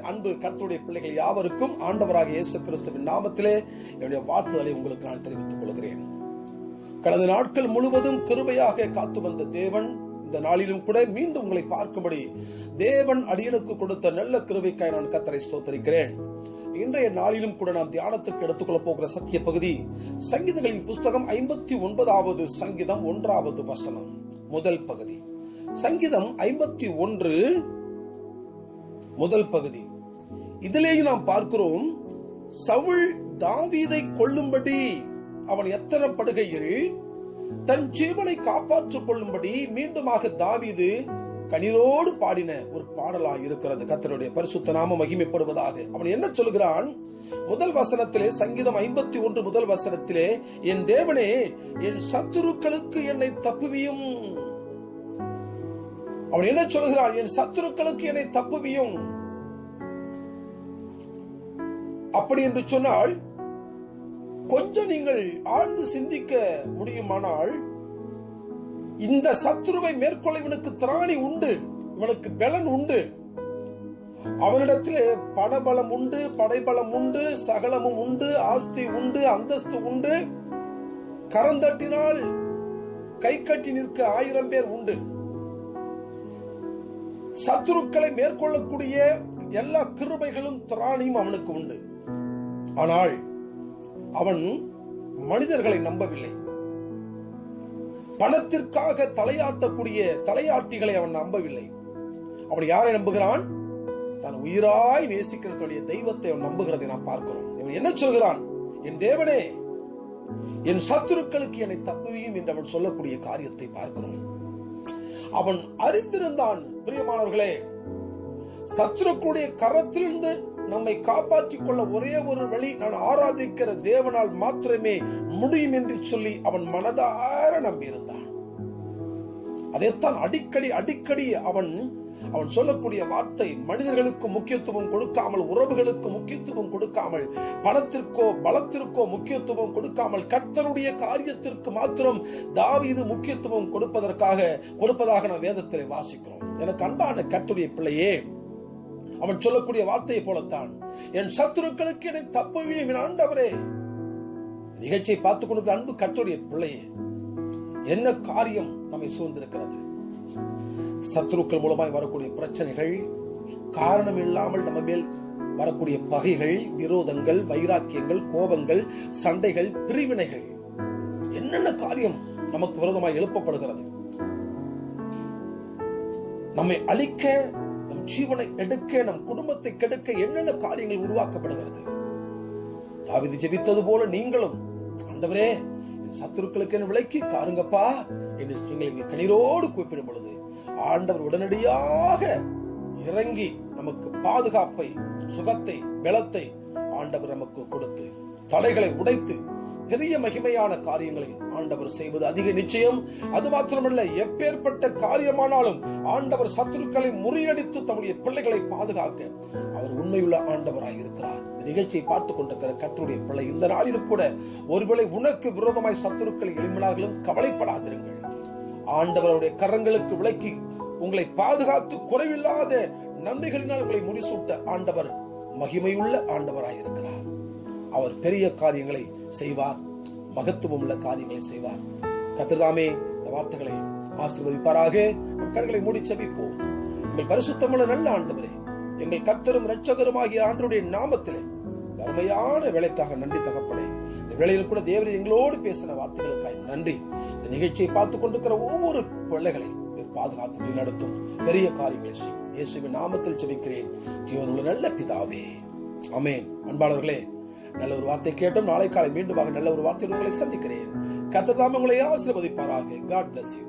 அன்பு கர்த்தருடைய பிள்ளைகள் யாவருக்கும் ஆண்டவராக இயேசு கிறிஸ்துவின் நாமத்திலே என்னுடைய வாழ்த்துதலை உங்களுக்கு நான் தெரிவித்துக் கொள்கிறேன். கடந்த நாட்கள் முழுவதும் கிருபையாக காத்து வந்த தேவன் இந்த நாளிலும் கூட மீண்டும் உங்களை பார்க்கும்படி தேவன் அடியனுக்கு கொடுத்த நல்ல கிருபைக்காய் நான் கர்த்தரை ஸ்தோத்திரிக்கிறேன். இன்றைய நாளிலும் கூட நாம் தியானத்திற்கு எடுத்துக்கொள்ள போகிற சத்திய பகுதி சங்கீதங்களின் புஸ்தகம் 59வது சங்கீதம் 1வது வசனம், முதல் பகுதி. சங்கீதம் 51 முதல் பகுதி. இதிலேயும் நாம் பார்க்கிறோம், சவுல் தாவீதை கொல்லும்படி அவன் எத்தனைப்படுகையில் தன் ஜீவனை காப்பாற்றிக் கொள்ளும்படி மீண்டுமாக தாவீது கண்ணீரோடு பாடின ஒரு பாடலாய் இருக்கிறது. கர்த்தருடைய பரிசுத்த நாமம் மகிமைப்படுவதாக. அவன் என்ன சொல்கிறான்? முதல் வசனத்திலே, சங்கீதம் 51 முதல் வசனத்திலே, என் தேவனே, என் சத்துருக்களுக்கு என்னை தப்புவியும். அவன் என்ன சொல்கிறான்? என் சத்துருக்களுக்கு என்னை தப்புவியும். அப்படி என்று சொன்னால் கொஞ்சம் நீங்கள் ஆழ்ந்து சிந்திக்க முடியுமானால், இந்த சத்துருவை மேற்கொள்ள இவனுக்கு திராணி உண்டு, இவனுக்கு பலன் உண்டு. அவனிடத்திலே பணபலம் உண்டு, படைபலம் உண்டு, சகலமும் உண்டு, ஆஸ்தி உண்டு, அந்தஸ்து உண்டு, கரந்தட்டினால் கை கட்டி நிற்க 1000 பேர் உண்டு. சத்துருக்களை மேற்கொள்ளக்கூடிய எல்லா கிருபைகளும் திராணியும் அவனுக்கு உண்டு. ஆனால் அவன் மனிதர்களை நம்பவில்லை. பணத்திற்காக தலையாட்டக்கூடிய தலையாட்டிகளை அவன் நம்பவில்லை. அவன் யாரை நம்புகிறான்? தான் உயிராய் நேசிக்கிறதுடைய தெய்வத்தை அவன் நம்புகிறதை நாம் பார்க்கிறோம். இவன் என்ன சொல்கிறான்? என் தேவனே, என் சத்துருக்களுக்கு என்னை தப்புவியும் என்று அவன் சொல்லக்கூடிய காரியத்தை பார்க்கிறோம். அவன் அறிந்திருந்தான், பிரியமானவர்களே, சத்துருக்களுடைய கரத்திலிருந்து நம்மை காப்பாற்றிக் கொள்ள ஒரே ஒரு வழி நான் ஆராதிக்கிற தேவனால் மாத்திரமே முடியும் என்று சொல்லி அவன் மனதார நம்பியிருந்தான். அதைத்தான் அடிக்கடி அவன் சொல்லக்கூடிய வார்த்தை, மனிதர்களுக்கு முக்கியத்துவம் கொடுக்காமல், உறவுகளுக்கு முக்கியத்துவம் கொடுக்காமல், பணத்திற்கோ பலத்திற்கோ முக்கியத்துவம் கொடுக்காமல், கர்த்தருடைய காரியத்திற்கு மாத்திரம் தாவீது முக்கியத்துவம் கொடுப்பதாக நான் வேதத்திலே வாசிக்கிறோம். எனக்கு அன்பான கர்த்தருடைய பிள்ளையே, அவன் சொல்லக்கூடிய வார்த்தையை போலத்தான், என் சத்துருக்களுக்கு என்னை தப்புவியும் ஆண்டவரே. நிகழ்ச்சியை பார்த்துக் கொண்டு அன்பு கர்த்தருடைய பிள்ளையே, என்ன காரியம் நம்மை சூழ்ந்திருக்கிறது? சத்துருக்கள் மூலமாய் வரக்கூடிய பிரச்சனைகள், காரணம் இல்லாமல் நம்ம மேல் வரக்கூடிய பகைகள், விரோதங்கள், வைராக்கியங்கள், கோபங்கள், சண்டைகள், பிரிவினைகள், என்னென்ன காரியம் நமக்கு விரோதமாய் எழுப்பப்படுகிறது? நம்மை அழிக்க, நம் ஜீவனை எடுக்க, நம் குடும்பத்தை கெடுக்க என்னென்ன காரியங்கள் உருவாக்கப்படுகிறது? தாவீது ஜெபித்தது போல நீங்களும், ஆண்டவரே, என் சத்துருக்களுக்கு என்ன விலக்கி காருங்கப்பா என்று நீங்கள் கண்ணீரோடு கூப்பிடும் பொழுது ஆண்டவர் உடனடியாக இறங்கி நமக்கு பாதுகாப்பை, சுகத்தை, பலத்தை ஆண்டவர் நமக்கு கொடுத்து தடைகளை உடைத்து பெரிய மகிமையான காரியங்களை ஆண்டவர் செய்வது அதிக நிச்சயம். அது மாத்திரமல்ல, எப்பேற்பட்ட காரியமானாலும் ஆண்டவர் சத்துருக்களை முறியடித்து தம்முடைய பிள்ளைகளை பாதுகாக்க அவர் உண்மையுள்ள ஆண்டவராக இருக்கிறார். இந்த நிகழ்ச்சியை பார்த்துக் கொண்டிருக்கிற கர்த்தருடைய பிள்ளை, இந்த நாளிலும் கூட ஒருவேளை உனக்கு விரோதமாய் சத்துருக்கள் எழும்பினார்களும் கவலைப்படாதிருங்கள். ஆண்டவருடைய கரங்களுக்கு விலக்கி உங்களை பாதுகாத்து குறைவில்லாத நன்மைகளினால் உங்களை முடிசூட்ட ஆண்டவர் மகிமையுள்ள ஆண்டவராக இருக்கிறார். அவர் பெரிய காரியங்களை செய்வார், மகத்துவம் உள்ள காரியங்களை செய்வார். கர்த்தர்தாமே இந்த வார்த்தைகளை ஆசீர்வதிப்பாராக. நம் கண்களை மூடி ஜெபிப்போம். எங்கள் பரிசுத்தமுள்ள நல்ல ஆண்டவரே, எங்கள் கர்த்தரும் இரட்சகருமாகிய ஆண்டவருடைய நாமத்திலே அருமையான வேலைக்காக நன்றி தகப்பனே. இந்த வேளையில் கூட தேவரே எங்களோடு பேசின வார்த்தைகளுக்காக நன்றி. இந்த நிகழ்ச்சியை பார்த்துக் கொண்டிருக்கிற ஒவ்வொரு பிள்ளைகளை பாதுகாத்து நடத்தும், பெரிய காரியங்களை செய்யும். இயேசுவின் நாமத்தில் ஜெபிக்கிறேன், ஜீவனுள்ள நல்ல பிதாவே, ஆமென். அன்பாளர்களே, நல்ல ஒரு வார்த்தை கேட்டோம். நாளை காலை மீண்டும் நல்ல ஒரு வார்த்தையோடு உங்களை சந்திக்கிறேன். கர்த்தர் தாமே உங்களை ஆசீர்வதிப்பாராக. God bless you.